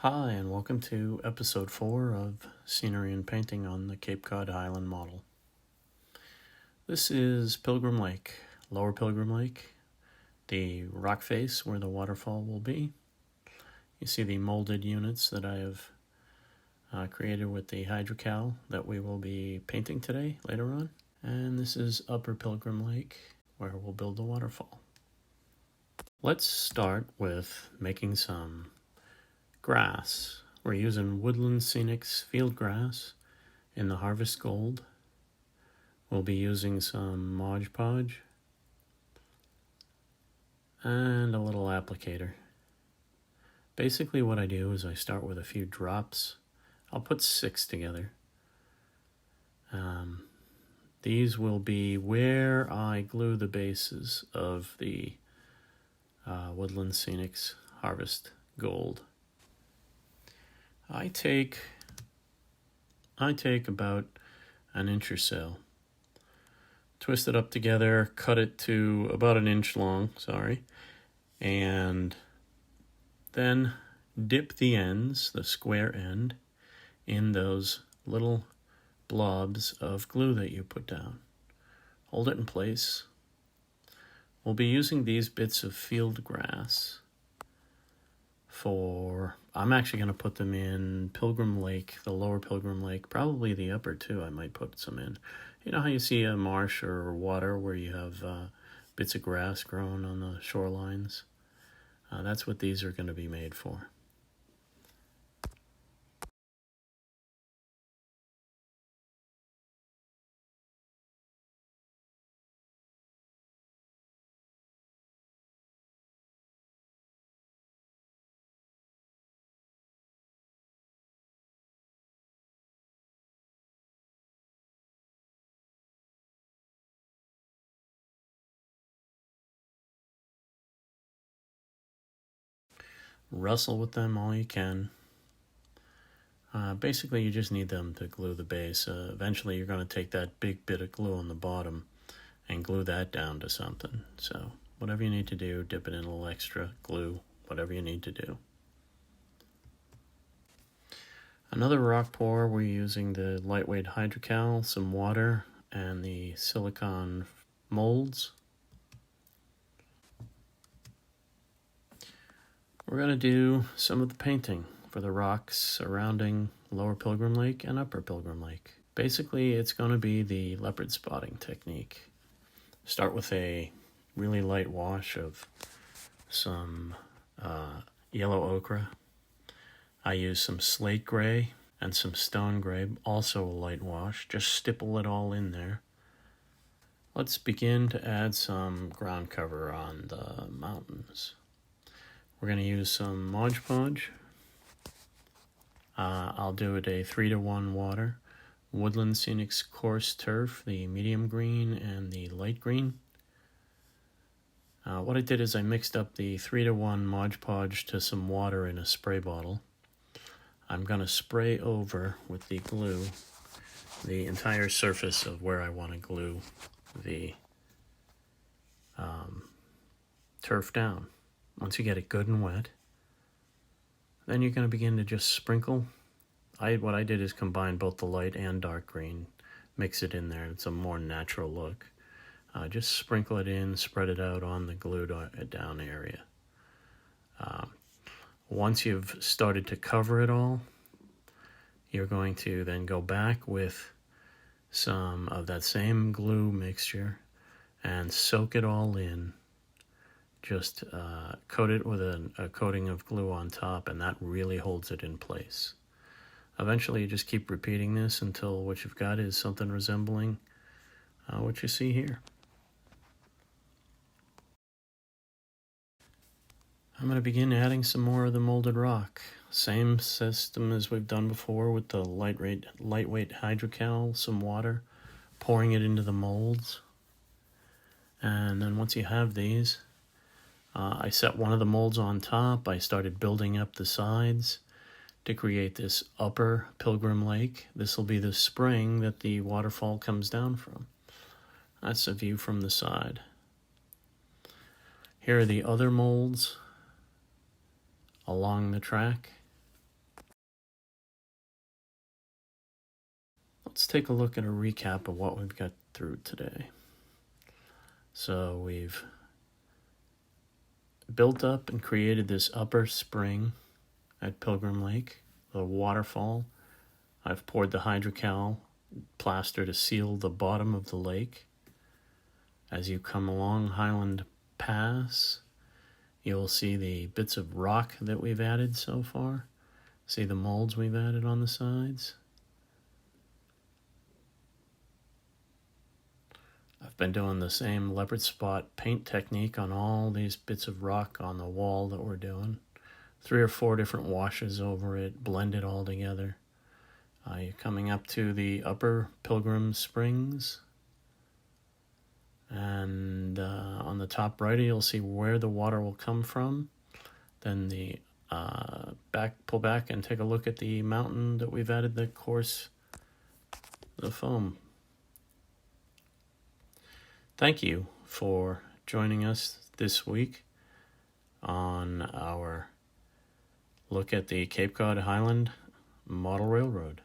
Hi, and welcome to episode 4 of Scenery and Painting on the Cape Cod Highline model. This is Pilgrim Lake, Lower Pilgrim Lake, the rock face where the waterfall will be. You see the molded units that I have created with the hydrocal that we will be painting today, later on. And this is Upper Pilgrim Lake, where we'll build the waterfall. Let's start with making some grass. We're using Woodland Scenics field grass in the Harvest Gold. We'll be using some Mod Podge and a little applicator. Basically what I do is I start with a few drops. I'll put 6 together. These will be where I glue the bases of the Woodland Scenics Harvest Gold. I take about an inch or so. Twist it up together, cut it to about an inch long, and then dip the ends, the square end, in those little blobs of glue that you put down. Hold it in place. We'll be using these bits of field grass I'm actually going to put them in Pilgrim Lake, the Lower Pilgrim Lake, probably the upper too. I might put some in. You know how you see a marsh or water where you have bits of grass growing on the shorelines? That's what these are going to be made for. Wrestle with them all you can. Basically, you just need them to glue the base. Eventually, you're going to take that big bit of glue on the bottom and glue that down to something. So whatever you need to do, dip it in a little extra glue, whatever you need to do. Another rock pour, we're using the lightweight hydrocal, some water, and the silicone molds. We're going to do some of the painting for the rocks surrounding Lower Pilgrim Lake and Upper Pilgrim Lake. Basically, it's going to be the leopard spotting technique. Start with a really light wash of some yellow ochre. I use some slate gray and some stone gray, also a light wash. Just stipple it all in there. Let's begin to add some ground cover on the mountains. We're going to use some Mod Podge. I'll do it a 3-to-1 water. Woodland Scenics Coarse Turf, the medium green and the light green. What I did is I mixed up the 3-to-1 Mod Podge to some water in a spray bottle. I'm going to spray over with the glue the entire surface of where I want to glue the turf down. Once you get it good and wet, then you're going to begin to just sprinkle. What I did is combine both the light and dark green, mix it in there. It's a more natural look. Just sprinkle it in, spread it out on the glued down area. Once you've started to cover it all, you're going to then go back with some of that same glue mixture and soak it all in. Just coat it with a coating of glue on top, and that really holds it in place. Eventually, you just keep repeating this until what you've got is something resembling what you see here. I'm going to begin adding some more of the molded rock. Same system as we've done before with the lightweight hydrocal, some water, pouring it into the molds. And then once you have these, I set one of the molds on top. I started building up the sides to create this Upper Pilgrim Lake. This will be the spring that the waterfall comes down from. That's a view from the side. Here are the other molds along the track. let's take a look at a recap of what we've got through today. So we've built up and created this upper spring at Pilgrim Lake, the waterfall. I've poured the hydrocal plaster to seal the bottom of the lake. As you come along Highland Pass, you'll see the bits of rock that we've added so far. See the molds we've added on the sides. I've been doing the same leopard spot paint technique on all these bits of rock on the wall that we're doing. 3 or 4 different washes over it, blend it all together. You're coming up to the Upper Pilgrim Springs. And on the top right, you'll see where the water will come from. Then the pull back and take a look at the mountain that we've added the foam. Thank you for joining us this week on our look at the Cape Cod Highland Model Railroad.